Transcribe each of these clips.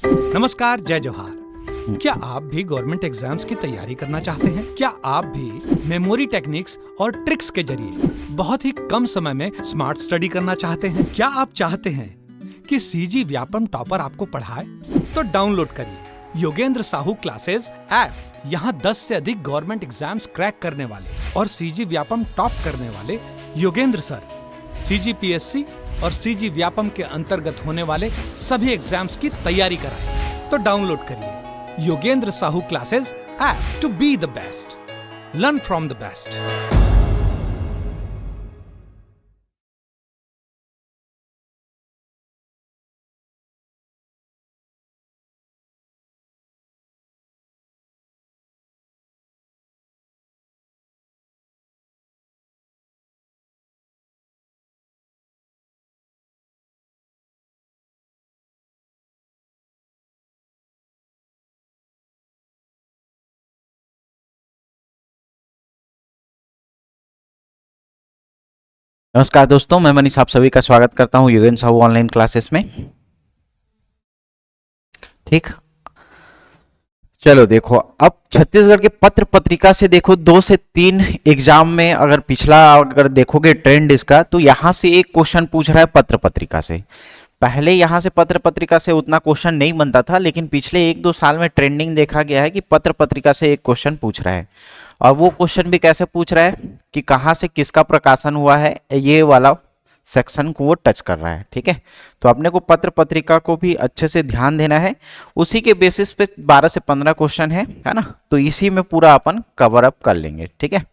नमस्कार, जय जोहार। क्या आप भी गवर्नमेंट एग्जाम्स की तैयारी करना चाहते हैं? क्या आप भी मेमोरी टेक्निक्स और ट्रिक्स के जरिए बहुत ही कम समय में स्मार्ट स्टडी करना चाहते हैं? क्या आप चाहते हैं कि सीजी व्यापम टॉपर आपको पढ़ाए? तो डाउनलोड करिए योगेंद्र साहू क्लासेस ऐप। यहाँ 10 से अधिक गवर्नमेंट एग्जाम्स क्रैक करने वाले और सीजी व्यापम टॉप करने वाले योगेंद्र सर सीजीपीएससी और सीजी व्यापम के अंतर्गत होने वाले सभी एग्जाम्स की तैयारी कराएं। तो डाउनलोड करिए Yogendra Sahu classes app to be the best, learn from the best. नमस्कार दोस्तों, मैं मनीष आप सभी का स्वागत करता हूं योगेंद्र साहू ऑनलाइन क्लासेस में। ठीक, चलो देखो, अब छत्तीसगढ़ के पत्र पत्रिका से देखो 2 से 3 एग्जाम में अगर पिछला अगर देखोगे ट्रेंड इसका, तो यहां से एक क्वेश्चन पूछ रहा है पत्र पत्रिका से। पहले यहां से पत्र पत्रिका से उतना क्वेश्चन नहीं बनता था, लेकिन पिछले 1-2 साल में ट्रेंडिंग देखा गया है कि पत्र पत्रिका से एक क्वेश्चन पूछ रहा है। और वो क्वेश्चन भी कैसे पूछ रहा है कि कहाँ से किसका प्रकाशन हुआ है, ये वाला सेक्शन को वो टच कर रहा है। ठीक है, तो अपने को पत्र पत्रिका को भी अच्छे से ध्यान देना है। उसी के बेसिस पे 12 से 15 क्वेश्चन है ना, तो इसी में पूरा अपन कवर अप कर लेंगे। ठीक है,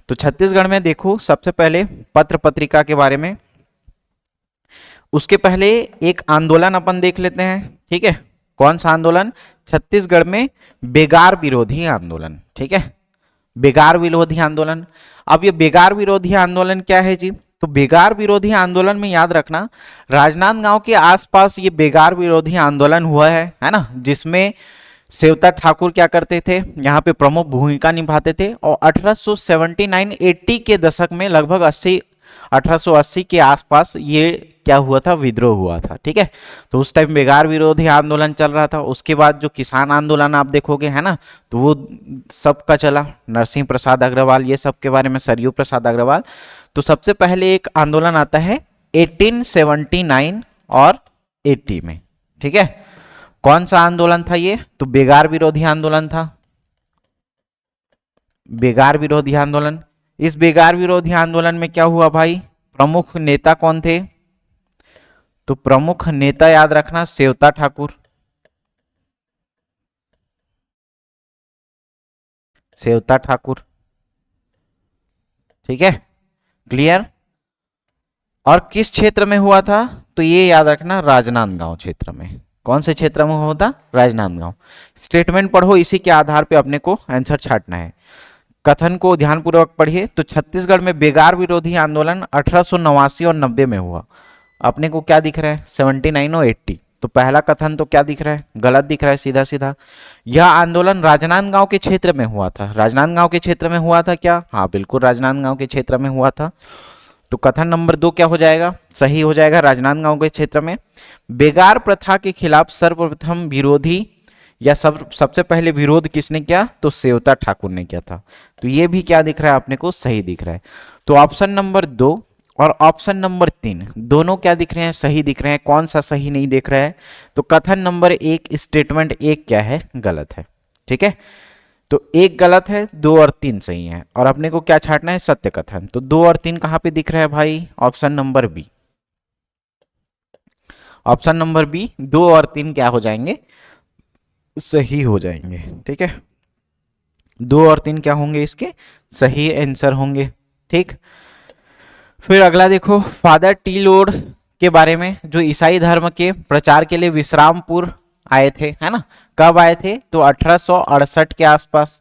तो छत्तीसगढ़ में देखो सबसे पहले पत्र पत्रिका के बारे में, उसके पहले एक आंदोलन अपन देख लेते हैं। ठीक है, कौन सा आंदोलन? छत्तीसगढ़ में बेगार विरोधी आंदोलन। ठीक है, बेगार विरोधी आंदोलन। अब ये बेगार विरोधी आंदोलन क्या है जी? तो बेगार विरोधी आंदोलन में याद रखना, राजनांदगांव के आसपास ये बेगार विरोधी आंदोलन हुआ है ना, जिसमें सेवता ठाकुर क्या करते थे, यहाँ पे प्रमुख भूमिका निभाते थे। और 1879-80 के दशक में लगभग 1880 के आसपास ये क्या हुआ था, विद्रोह हुआ था। ठीक है, तो उस टाइम बेगार विरोधी आंदोलन चल रहा था। उसके बाद जो किसान आंदोलन आप देखोगे है ना, तो वो सबका चला, नरसिंह प्रसाद अग्रवाल ये सब के बारे में, सरयू प्रसाद अग्रवाल। तो सबसे पहले एक आंदोलन आता है 1879 और 80 में। ठीक है, कौन सा आंदोलन था ये? तो बेगार विरोधी आंदोलन था, बेगार विरोधी आंदोलन। इस बेगार विरोधी आंदोलन में क्या हुआ भाई? प्रमुख नेता कौन थे? तो प्रमुख नेता याद रखना सेवता ठाकुर, सेवता ठाकुर। ठीक है, क्लियर? और किस क्षेत्र में हुआ था? तो ये याद रखना राजनांदगांव क्षेत्र में। कौन से क्षेत्र में हुआ था? राजनांदगांव। स्टेटमेंट पढ़ो, इसी के आधार पे अपने को आंसर छांटना है। कथन को ध्यानपूर्वक पढ़िए। तो छत्तीसगढ़ में बेगार विरोधी आंदोलन 1889 और 90 में हुआ। अपने को क्या दिख रहा है? 79 और 80। तो पहला कथन तो क्या दिख रहा है? गलत दिख रहा है सीधा सीधा। यह आंदोलन राजनांदगांव के क्षेत्र में हुआ था। राजनांदगांव के क्षेत्र में हुआ था क्या? हाँ बिल्कुल, राजनांदगांव के क्षेत्र में हुआ था। तो कथन नंबर 2 क्या हो जाएगा? सही हो जाएगा, राजनांदगांव के क्षेत्र में। बेगार प्रथा के खिलाफ सर्वप्रथम विरोधी या सबसे पहले विरोध किसने किया? तो सेवता ठाकुर ने किया था। तो ये भी क्या दिख रहा है अपने को? सही दिख रहा है। तो ऑप्शन नंबर 2 और ऑप्शन नंबर 3 दोनों क्या दिख रहे हैं? सही दिख रहे हैं। कौन सा सही नहीं दिख रहा है? तो कथन नंबर 1 स्टेटमेंट 1 क्या है? गलत है। ठीक है, तो 1 गलत है, 2 और 3 सही है। और अपने को क्या छांटना है? सत्य कथन। तो 2 और 3 कहां पे दिख रहा है भाई? Option number B. Option number B, 2 और 3 क्या हो जाएंगे? सही हो जाएंगे। ठीक है, 2 और 3 क्या होंगे? इसके सही आंसर होंगे। ठीक, फिर अगला देखो, फादर टी लोड के बारे में, जो ईसाई धर्म के प्रचार के लिए विश्रामपुर आए थे, है ना। कब आए थे? तो 1868 के आसपास।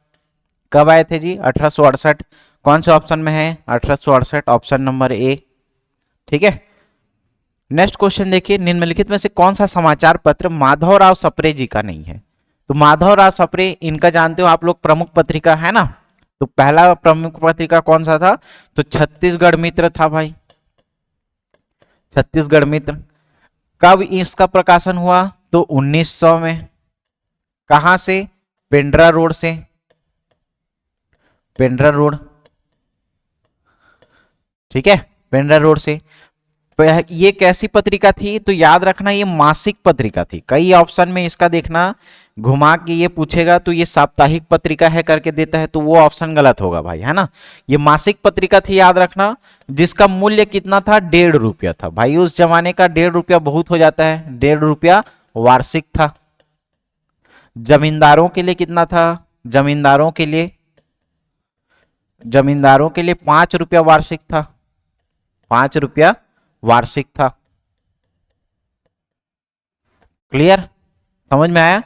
कब आए थे जी? 1868। कौन से ऑप्शन में है? 1868, ऑप्शन नंबर ए। ठीक है, नेक्स्ट क्वेश्चन देखिए, निम्नलिखित में से कौन सा समाचार पत्र माधवराव सप्रे जी का नहीं है? तो माधवराव सप्रे, इनका जानते हो आप लोग, प्रमुख पत्रिका है ना। तो पहला प्रमुख पत्रिका कौन सा था? तो छत्तीसगढ़ मित्र था भाई, छत्तीसगढ़ मित्र। कब इसका प्रकाशन हुआ? तो 1900 में। कहां से? पेंड्रा रोड से, पेंड्रा रोड, ठीक है, पेंड्रा रोड से। ये कैसी पत्रिका थी? तो याद रखना ये मासिक पत्रिका थी। कई ऑप्शन में इसका देखना घुमा के ये पूछेगा तो ये साप्ताहिक पत्रिका है करके देता है, तो वो ऑप्शन गलत होगा भाई, है ना। ये मासिक पत्रिका थी, याद रखना, जिसका मूल्य कितना था? 1.5 रुपया था भाई। उस जमाने का 1.5 रुपया बहुत हो जाता है। 1.5 रुपया वार्षिक था। जमींदारों के लिए कितना था? जमींदारों के लिए 5 रुपया वार्षिक था। 5 रुपया वार्षिक था। क्लियर? समझ में आया?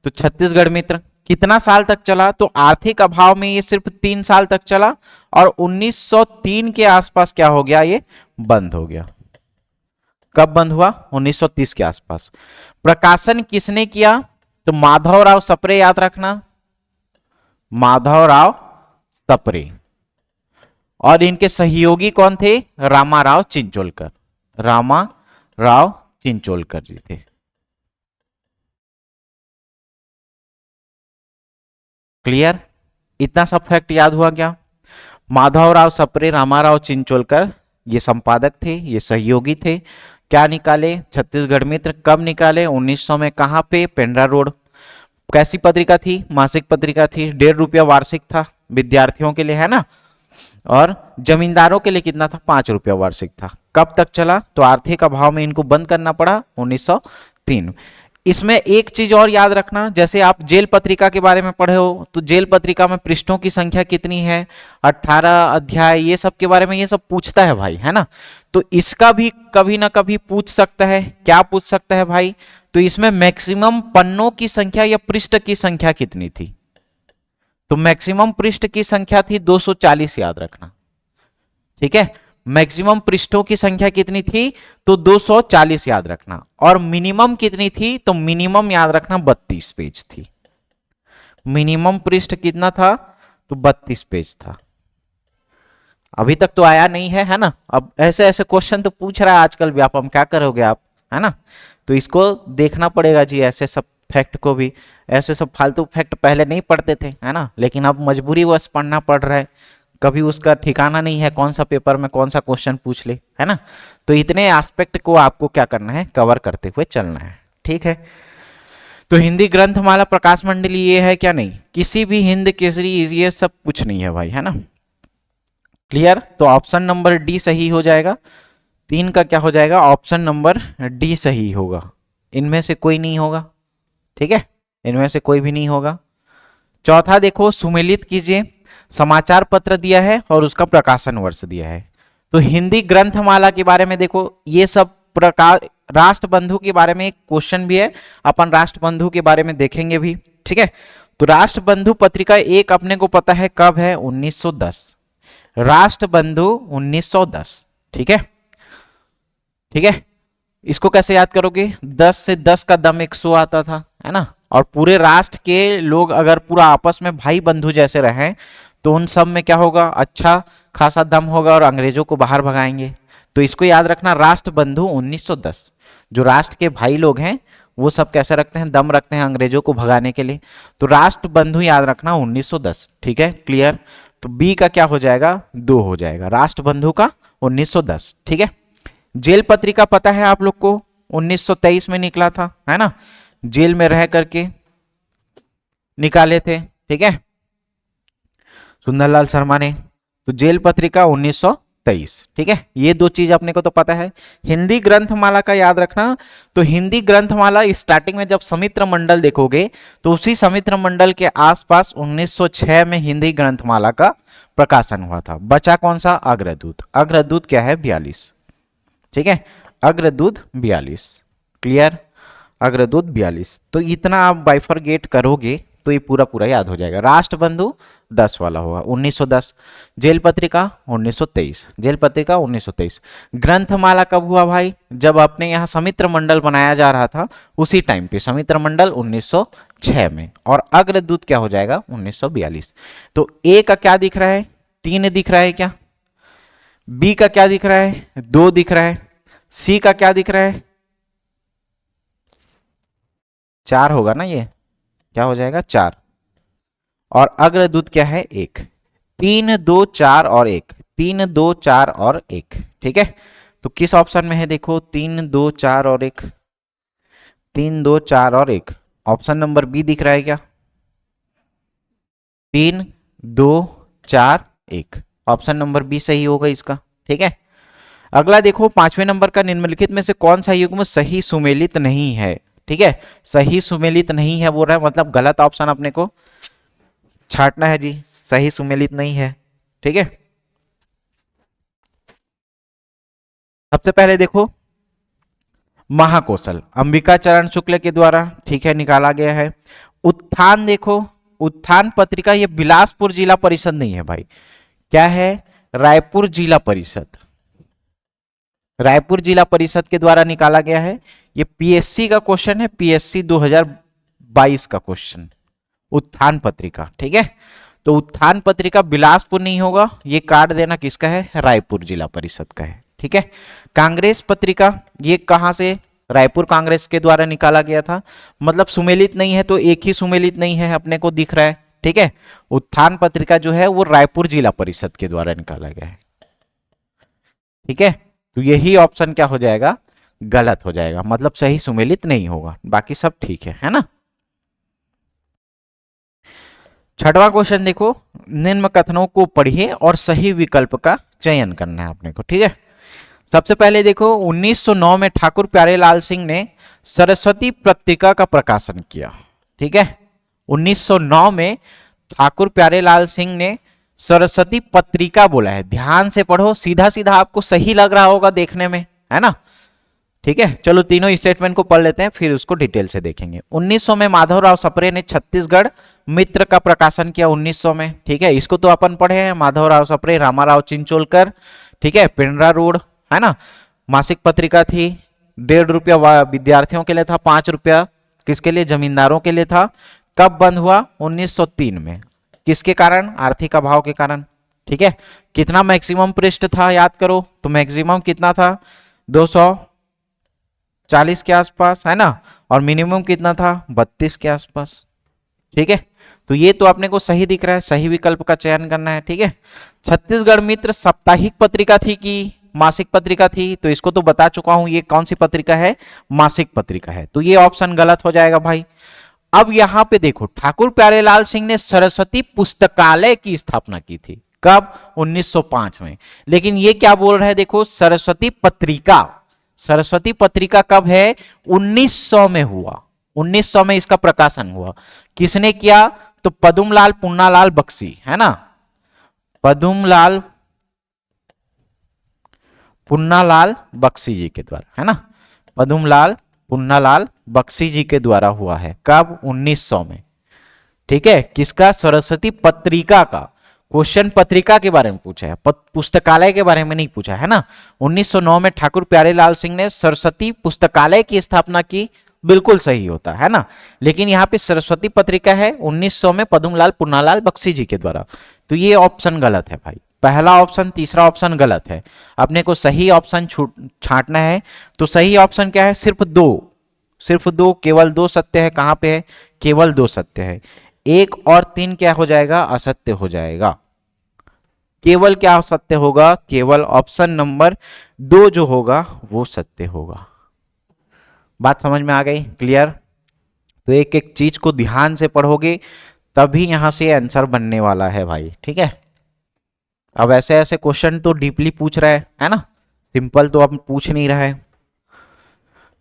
तो छत्तीसगढ़ मित्र कितना साल तक चला? तो आर्थिक अभाव में ये सिर्फ 3 साल तक चला और 1903 के आसपास क्या हो गया? ये बंद हो गया। कब बंद हुआ? 1930 के आसपास। प्रकाशन किसने किया? तो माधवराव सप्रे, याद रखना, माधवराव सप्रे। और इनके सहयोगी कौन थे? रामाराव चिंचोलकर। रामाराव चिंचोलकर जी थे। क्लियर? इतना सब फैक्ट याद हुआ क्या? माधवराव सप्रे, रामाराव चिंचोलकर ये संपादक थे, ये सहयोगी थे। क्या निकाले? छत्तीसगढ़ मित्र। कब निकाले? 1900 में। कहां पे? पेंड्रा रोड। कैसी पत्रिका थी? मासिक पत्रिका थी। 1.5 रुपया वार्षिक था विद्यार्थियों के लिए, है ना। और जमींदारों के लिए कितना था? 5 रुपया वार्षिक था। कब तक चला? तो आर्थिक अभाव में इनको बंद करना पड़ा 1903। इसमें एक चीज और याद रखना, जैसे आप जेल पत्रिका के बारे में पढ़े हो, तो जेल पत्रिका में पृष्ठों की संख्या कितनी है, 18 अध्याय, ये सब के बारे में ये सब पूछता है भाई, है ना। तो इसका भी कभी ना कभी पूछ सकता है। क्या पूछ सकता है भाई? तो इसमें मैक्सिमम पन्नों की संख्या या पृष्ठ की संख्या कितनी थी? तो मैक्सिमम पृष्ठ की संख्या थी 240, याद रखना, ठीक है। मैक्सिमम पृष्ठों की संख्या कितनी थी? तो 240 याद रखना। और मिनिमम कितनी थी? तो मिनिमम याद रखना 32 पेज थी। मिनिमम पृष्ठ कितना था? तो 32 पेज था। अभी तक तो आया नहीं है, है ना। अब ऐसे ऐसे क्वेश्चन तो पूछ रहा है आजकल व्यापम, क्या करोगे आप, है ना। तो इसको देखना पड़ेगा जी, ऐसे सब फैक्ट को भी। ऐसे सब फालतू फैक्ट पहले नहीं पढ़ते थे, है ना, लेकिन अब मजबूरी वश पढ़ना पड़ रहा है। कभी उसका ठिकाना नहीं है कौन सा पेपर में कौन सा क्वेश्चन पूछ ले, है ना। तो इतने एस्पेक्ट को आपको क्या करना है? कवर करते हुए चलना है, ठीक है। तो हिंदी ग्रंथमाला प्रकाश मंडली ये है क्या? नहीं। किसी भी हिंद केसरी ये सब कुछ नहीं है भाई, है ना। क्लियर? तो ऑप्शन नंबर डी सही हो जाएगा। 3 का क्या हो जाएगा? ऑप्शन नंबर डी सही होगा। इनमें से कोई नहीं होगा, ठीक है, इनमें से कोई भी नहीं होगा। चौथा देखो, सुमेलित कीजिए। समाचार पत्र दिया है और उसका प्रकाशन वर्ष दिया है। तो हिंदी ग्रंथमाला के बारे में देखो, ये सब प्रकार, राष्ट्रबंधु के बारे में एक क्वेश्चन भी है, अपन राष्ट्रबंधु के बारे में देखेंगे भी, ठीक है। तो राष्ट्रबंधु पत्रिका एक अपने को पता है कब है? 1910। राष्ट्रबंधु 1910, ठीक है, ठीक है। इसको कैसे याद करोगे? 10 से 10 का दम 100 आता था, है ना। और पूरे राष्ट्र के लोग अगर पूरा आपस में भाई बंधु जैसे रहें तो उन सब में क्या होगा? अच्छा खासा दम होगा और अंग्रेजों को बाहर भगाएंगे। तो इसको याद रखना, राष्ट्रबंधु 1910। जो राष्ट्र के भाई लोग हैं वो सब कैसे रखते हैं? दम रखते हैं अंग्रेजों को भगाने के लिए। तो राष्ट्रबंधु याद रखना 1910, ठीक है, क्लियर। तो बी का क्या हो जाएगा? 2 हो जाएगा, राष्ट्रबंधु का 1910, ठीक है। जेल पत्रिका पता है आप लोग को, 1923 में निकला था, है ना। जेल में रह करके निकाले थे, ठीक है, सुंदरलाल शर्मा ने। तो जेल पत्रिका 1923, ठीक है। ये 2 चीज अपने को तो पता है। हिंदी ग्रंथमाला का याद रखना, तो हिंदी ग्रंथमाला स्टार्टिंग में जब समित्र मंडल देखोगे तो उसी समित्र मंडल के आसपास 1906 में हिंदी ग्रंथमाला का प्रकाशन हुआ था। बचा कौन सा? अग्रदूत। अग्रदूत क्या है? 42, ठीक है, अग्रदूत 42, क्लियर। अग्रदूत 42। तो इतना आप बाइफरगेट करोगे तो ये पूरा पूरा याद हो जाएगा। राष्ट्रबंधु 10 वाला होगा 1910। जेल पत्रिका 1923, जेल पत्रिका 1923। ग्रंथमाला कब हुआ भाई? जब अपने यहाँ समित्र मंडल बनाया जा रहा था उसी टाइम पे, समित्र मंडल 1906 में। और अग्रदूत क्या हो जाएगा? 1942। तो ए का क्या दिख रहा है? 3 दिख रहा है क्या? बी का क्या दिख रहा है? 2 दिख रहा है। सी का क्या दिख रहा है? 4 होगा ना, ये क्या हो जाएगा 4। और अग्रदूत क्या है 1। 3 2 4 और 1, 3 2 4 और 1, ठीक है। तो किस ऑप्शन में है देखो, 3 2 4 और 1, 3 2 4 और 1, ऑप्शन नंबर बी दिख रहा है क्या? 3 2 4 1, ऑप्शन नंबर बी सही होगा इसका, ठीक है। अगला देखो 5वें नंबर का, निम्नलिखित में से कौन सा युग्म सही सुमेलित नहीं है, ठीक है। सही सुमेलित नहीं है बोल रहा है, मतलब गलत ऑप्शन अपने को छांटना है जी, सही सुमेलित नहीं है, ठीक है। सबसे पहले देखो महाकौशल अंबिका चरण शुक्ल के द्वारा, ठीक है, निकाला गया है। उत्थान देखो, उत्थान पत्रिका ये बिलासपुर जिला परिषद नहीं है भाई, क्या है, रायपुर जिला परिषद, रायपुर जिला परिषद के द्वारा निकाला गया है। ये पीएससी का क्वेश्चन है, पीएससी 2022 का क्वेश्चन, उत्थान पत्रिका, ठीक है। तो उत्थान पत्रिका बिलासपुर नहीं होगा, ये काट देना, किसका है, रायपुर जिला परिषद का है, ठीक है। कांग्रेस पत्रिका ये कहां से, रायपुर कांग्रेस के द्वारा निकाला गया था, मतलब सुमेलित नहीं है, तो एक ही सुमेलित नहीं है अपने को दिख रहा है, ठीक है। उत्थान पत्रिका जो है वो रायपुर जिला परिषद के द्वारा निकाला गया है, ठीक है। तो यही ऑप्शन क्या हो जाएगा, गलत हो जाएगा, मतलब सही सुमेलित नहीं होगा, बाकी सब ठीक है ना। 6वां क्वेश्चन देखो, निम्न कथनों को पढ़िए और सही विकल्प का चयन करना है अपने को, ठीक है। सबसे पहले देखो 1909 में ठाकुर प्यारेलाल सिंह ने सरस्वती पत्रिका का प्रकाशन किया, ठीक है। 1909 में ठाकुर प्यारेलाल सिंह ने सरस्वती पत्रिका बोला है, ध्यान से पढ़ो, सीधा सीधा आपको सही लग रहा होगा देखने में, है ना, ठीक है। चलो तीनों स्टेटमेंट को पढ़ लेते हैं, फिर उसको डिटेल से देखेंगे। 1900 में माधवराव सप्रे ने छत्तीसगढ़ मित्र का प्रकाशन किया 1900 में, ठीक है। इसको तो अपन पढ़े हैं, माधवराव सप्रे, रामाराव चिंचोलकर, ठीक है, पिंडरा रोड, है ना। मासिक पत्रिका थी, 1.5 रुपया विद्यार्थियों के लिए था, 5 रुपया किसके लिए, जमींदारों के लिए था। कब बंद हुआ, 1903 में, किसके कारण, आर्थिक अभाव के कारण, ठीक है। कितना मैक्सिमम पृष्ठ था याद करो, तो मैक्सिमम कितना था, 240 के आसपास, है ना, और मिनिमम कितना था, 32 के आसपास, ठीक है। तो ये तो अपने को सही दिख रहा है, सही विकल्प का चयन करना है, ठीक है। छत्तीसगढ़ मित्र साप्ताहिक पत्रिका थी कि मासिक पत्रिका थी, तो इसको तो बता चुका हूं, ये कौन सी पत्रिका है, मासिक पत्रिका है, तो ये ऑप्शन गलत हो जाएगा भाई। अब यहां पे देखो ठाकुर प्यारेलाल सिंह ने सरस्वती पुस्तकालय की स्थापना की थी, कब, 1905 में। लेकिन ये क्या बोल रहा है देखो, सरस्वती पत्रिका, सरस्वती पत्रिका कब है, 1900 में हुआ, 1900 में इसका प्रकाशन हुआ। किसने किया, तो पदुमलाल पुन्नालाल बख्शी, है ना, पदुमलाल पुन्नालाल बख्शी जी के द्वारा, है ना, पदुमलाल पुन्नालाल बख्शी जी के द्वारा हुआ है, कब, 1900 में, ठीक है। किसका, सरस्वती पत्रिका का, क्वेश्चन पत्रिका के बारे में पूछा है, पुस्तकालय के बारे में नहीं पूछा है ना। 1909 में ठाकुर प्यारेलाल सिंह ने सरस्वती पुस्तकालय की स्थापना की, बिल्कुल सही होता है ना। लेकिन यहाँ पे सरस्वती पत्रिका है 1900 में पद्मलाल पुन्नालाल बख्शी जी के द्वारा, तो ये ऑप्शन गलत है भाई, पहला ऑप्शन तीसरा ऑप्शन गलत है, अपने को सही ऑप्शन छांटना है। तो सही ऑप्शन क्या है, सिर्फ दो, केवल 2 सत्य है, कहां पे है, केवल 2 सत्य है, 1 और 3 क्या हो जाएगा, असत्य हो जाएगा। केवल क्या सत्य होगा, केवल ऑप्शन नंबर 2 जो होगा वो सत्य होगा। बात समझ में आ गई, क्लियर। तो एक एक चीज को ध्यान से पढ़ोगे तभी यहां से आंसर बनने वाला है भाई, ठीक है। अब ऐसे ऐसे क्वेश्चन तो डीपली पूछ रहा है ना, सिंपल तो अब पूछ नहीं रहा है।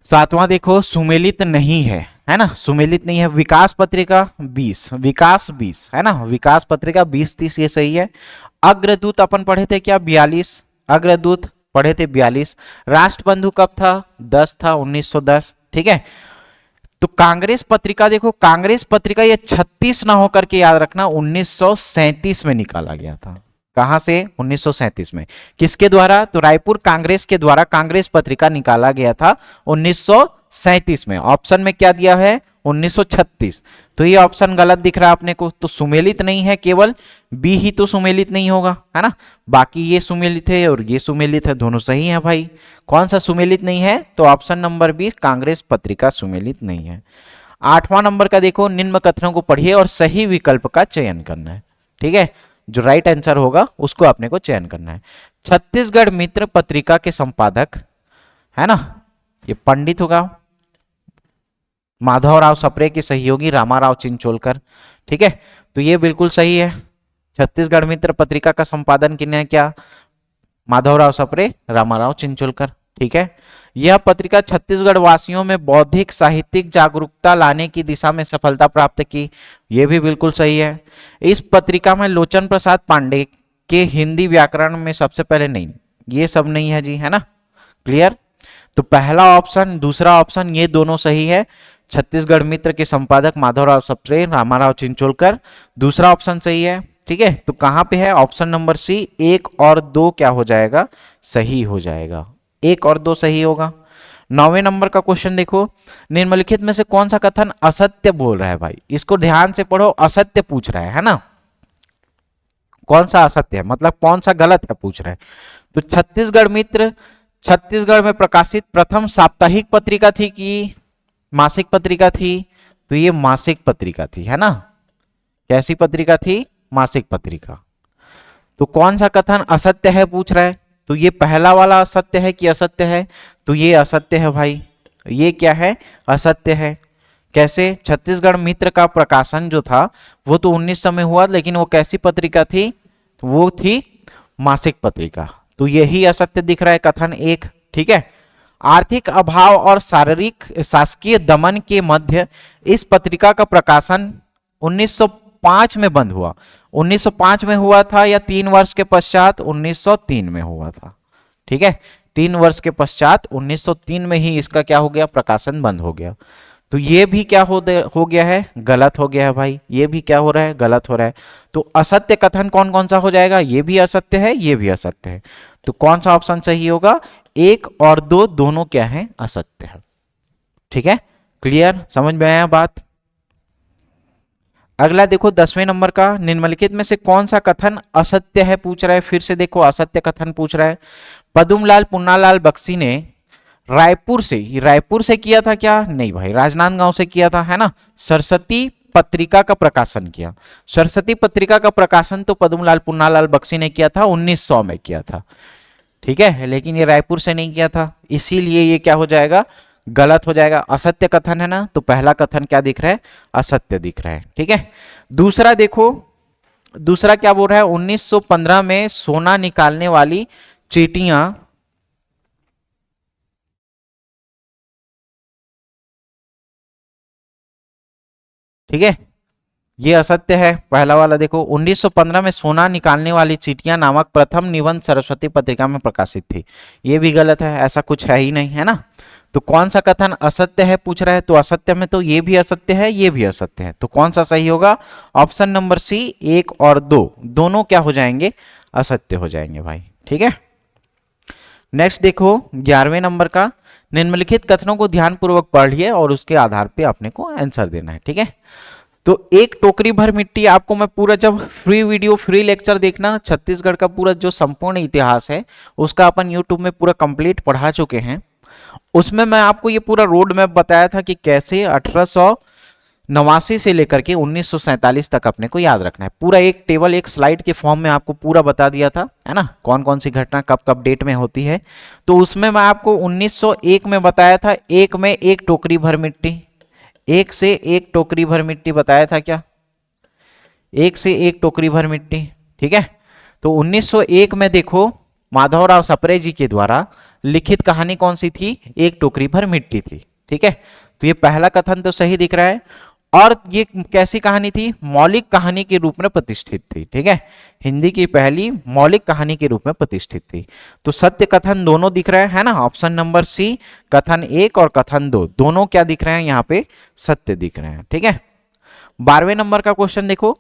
7वां देखो, सुमेलित नहीं है ना, सुमेलित नहीं है, विकास पत्रिका 20, विकास 20, है ना, विकास पत्रिका 20-30 ये सही है। अग्रदूत अपन पढ़े थे क्या, 42, अग्रदूत पढ़े थे 42। राष्ट्रबंधु कब था, 10 था, 1910, ठीक है। तो कांग्रेस पत्रिका देखो, कांग्रेस पत्रिका ये 36 ना होकर के याद रखना 1937 में निकाला गया था। कहां से, 1937 में, किसके द्वारा, तो रायपुर कांग्रेस के द्वारा कांग्रेस पत्रिका निकाला गया था 1937 में। ऑप्शन में क्या दिया है, 1936, तो ये ऑप्शन गलत दिख रहा है अपने को, तो सुमेलित नहीं है, केवल बी ही तो सुमेलित नहीं होगा, है ना। बाकी ये सुमेलित है और ये सुमेलित है, दोनों सही है भाई। कौन सा सुमेलित नहीं है, तो ऑप्शन नंबर बी, कांग्रेस पत्रिका सुमेलित नहीं है। 8वां नंबर का देखो, निम्न कथनों को पढ़िए और सही विकल्प का चयन करना है। ठीक है, जो राइट आंसर होगा उसको आपने को चयन करना है। छत्तीसगढ़ मित्र पत्रिका के संपादक है ना, ये पंडित होगा माधवराव सप्रे के सहयोगी रामाराव चिंचोलकर। ठीक है, तो ये बिल्कुल सही है। छत्तीसगढ़ मित्र पत्रिका का संपादन किन्होंने किया? माधवराव सप्रे, रामाराव चिंचोलकर। ठीक है, यह पत्रिका छत्तीसगढ़ वासियों में बौद्धिक साहित्यिक जागरूकता लाने की दिशा में सफलता प्राप्त की। यह भी बिल्कुल सही है। इस पत्रिका में लोचन प्रसाद पांडे के हिंदी व्याकरण में सबसे पहले, नहीं ये सब नहीं है जी, है ना, क्लियर। तो पहला ऑप्शन, दूसरा ऑप्शन, ये दोनों सही है। छत्तीसगढ़ मित्र के संपादक माधवराव सप्रे, रामाराव चिंचोलकर, दूसरा ऑप्शन सही है। ठीक है, तो कहां पे है? ऑप्शन नंबर सी, 1 और 2 क्या हो जाएगा? सही हो जाएगा, 1 और 2 सही होगा। 9वें नंबर का क्वेश्चन देखो, निम्नलिखित में से कौन सा कथन असत्य बोल रहा है? भाई इसको ध्यान से पढ़ो, असत्य पूछ रहा है ना, कौन सा असत्य है, मतलब कौन सा गलत है पूछ रहा है। तो छत्तीसगढ़ मित्र छत्तीसगढ़ में प्रकाशित प्रथम साप्ताहिक पत्रिका थी कि मासिक पत्रिका थी? तो ये मासिक पत्रिका थी, है ना। कैसी पत्रिका थी? मासिक पत्रिका। तो कौन सा कथन असत्य है पूछ रहा है, तो ये पहला वाला असत्य है कि असत्य है? तो ये असत्य है भाई, ये क्या है? असत्य है। कैसे? छत्तीसगढ़ मित्र का प्रकाशन जो था वो तो 1900 में हुआ, लेकिन वो कैसी पत्रिका थी? तो वो थी मासिक पत्रिका। तो यही असत्य दिख रहा है कथन 1। ठीक है, आर्थिक अभाव और शारीरिक शासकीय दमन के मध्य इस पत्रिका का प्रकाशन 1905 में बंद हुआ। 1905 में हुआ था या 3 वर्ष के पश्चात? 1903 में हुआ था। ठीक है, 3 वर्ष के पश्चात 1903 में ही इसका क्या हो गया? प्रकाशन बंद हो गया। तो ये भी क्या हो गया है? गलत हो गया है भाई। ये भी क्या हो रहा है? गलत हो रहा है। तो असत्य कथन कौन कौन सा हो जाएगा? ये भी असत्य है, ये भी असत्य है। तो कौन सा ऑप्शन सही होगा? 1 और 2 दोनों क्या है? असत्य है। ठीक है, क्लियर, समझ में आया बात। अगला देखो 10वें नंबर का, निम्नलिखित में से कौन सा कथन असत्य है पूछ रहा है। फिर से देखो, असत्य कथन पूछ रहा है। पद्मलाल पुन्नालाल बख्शी ने रायपुर से किया था क्या? नहीं भाई, राजनांदगांव से किया था, है ना। सरस्वती पत्रिका का प्रकाशन किया। सरस्वती पत्रिका का प्रकाशन तो पद्मलाल पुन्नालाल बख्शी ने किया था, 1900 में किया था। ठीक है, लेकिन ये रायपुर से नहीं किया था, इसीलिए ये क्या हो जाएगा? गलत हो जाएगा। असत्य कथन है ना, तो पहला कथन क्या दिख रहा है? असत्य दिख रहा है। ठीक है, दूसरा देखो, दूसरा क्या बोल रहा है? 1915 में सोना निकालने वाली चीटियां ठीक है, ये असत्य है पहला वाला। देखो 1915 में सोना निकालने वाली चीटियां नामक प्रथम निबंध सरस्वती पत्रिका में प्रकाशित थी। ये भी गलत है, ऐसा कुछ है ही नहीं, है ना। तो कौन सा कथन असत्य है पूछ रहा है, तो असत्य में तो ये भी असत्य है, ये भी असत्य है। तो कौन सा सही होगा? ऑप्शन नंबर सी, 1 और 2 दोनों क्या हो जाएंगे? असत्य हो जाएंगे भाई। ठीक है, नेक्स्ट देखो 11वें नंबर का, निम्नलिखित कथनों को ध्यानपूर्वक पढ़िए और उसके आधार पे अपने को आंसर देना है। ठीक है, तो एक टोकरी भर मिट्टी, आपको मैं पूरा, जब फ्री वीडियो फ्री लेक्चर देखना, छत्तीसगढ़ का पूरा जो संपूर्ण इतिहास है उसका अपन यूट्यूब में पूरा कंप्लीट पढ़ा चुके हैं। उसमें मैं आपको ये पूरा रोड मैप बताया था कि कैसे 1889 से लेकर के 1947 तक अपने को याद रखना है। पूरा एक टेबल, एक स्लाइड के फॉर्म में आपको पूरा बता दिया था, है ना, कौन कौन सी घटना कब कब डेट में होती है। तो उसमें मैं आपको 1901 में बताया था, एक में एक टोकरी भर मिट्टी, 1 से 1 टोकरी भर मिट्टी बताया था क्या? 1 से 1 टोकरी भर मिट्टी। ठीक है, तो 1901 में देखो माधवराव सप्रे जी के द्वारा लिखित कहानी कौन सी थी? 1 टोकरी भर मिट्टी थी। ठीक है, तो ये पहला कथन तो सही दिख रहा है। और ये कैसी कहानी थी? मौलिक कहानी के रूप में प्रतिष्ठित थी। ठीक है, हिंदी की पहली मौलिक कहानी के रूप में प्रतिष्ठित थी। तो सत्य कथन दोनों दिख रहे हैं ना, ऑप्शन नंबर सी, कथन 1 और कथन 2 दोनों क्या दिख रहे हैं? यहाँ पे सत्य दिख रहे हैं। ठीक है, 12वें नंबर का क्वेश्चन देखो,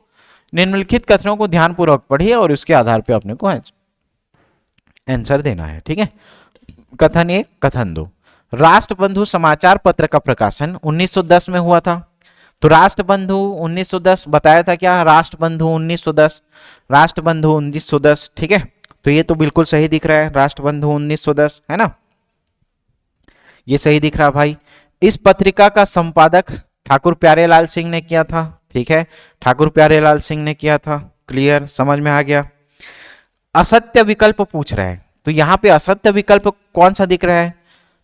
निम्नलिखित कथनों को ध्यानपूर्वक पढ़िए और उसके आधार पर अपने को आंसर देना है। ठीक है, कथन 1, कथन 2, राष्ट्रबंधु समाचार पत्र का प्रकाशन 1910 में हुआ था। तो राष्ट्रबंधु 1910 बताया था क्या? राष्ट्रबंधु 1910, राष्ट्रबंधु 1910। ठीक है, तो ये तो बिल्कुल सही दिख रहा है, राष्ट्रबंधु 1910, है ना, ये सही दिख रहा है भाई। इस पत्रिका का संपादक ठाकुर प्यारेलाल सिंह ने किया था, ठीक है, ठाकुर प्यारेलाल सिंह ने किया था। क्लियर, समझ में आ गया। असत्य विकल्प पूछ रहा है, तो यहां पे असत्य विकल्प कौन सा दिख रहा है?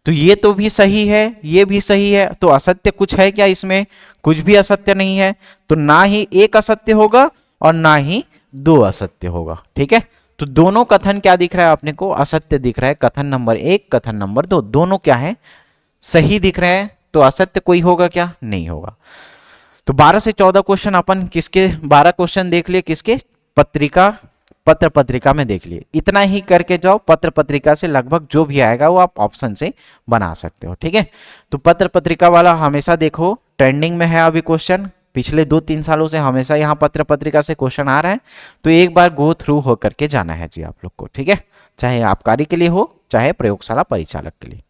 तो ये तो भी सही है, ये भी सही है, तो असत्य कुछ है क्या इसमें? कुछ भी असत्य नहीं है, तो ना ही एक असत्य होगा और ना ही दो असत्य होगा, ठीक है। तो दोनों कथन क्या दिख रहा है अपने को? असत्य दिख रहा है। कथन नंबर 1, कथन नंबर 2, दोनों क्या है? सही दिख रहे हैं। तो असत्य कोई होगा क्या? नहीं होगा। तो 12 से 14 क्वेश्चन अपन किसके, 12 क्वेश्चन देख लिए किसके? पत्रिका, पत्र पत्रिका में देख लिए। इतना ही करके जाओ, पत्र पत्रिका से लगभग जो भी आएगा वो आप ऑप्शन से बना सकते हो, ठीक है। तो पत्र पत्रिका वाला हमेशा देखो ट्रेंडिंग में है अभी क्वेश्चन, पिछले 2-3 सालों से हमेशा यहाँ पत्र पत्रिका से क्वेश्चन आ रहा है। तो एक बार गो थ्रू हो करके जाना है जी आप लोग को, ठीक है, चाहे आबकारी के लिए हो चाहे प्रयोगशाला परिचालक के लिए,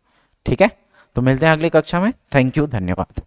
ठीक है। तो मिलते हैं अगली कक्षा में। थैंक यू, धन्यवाद।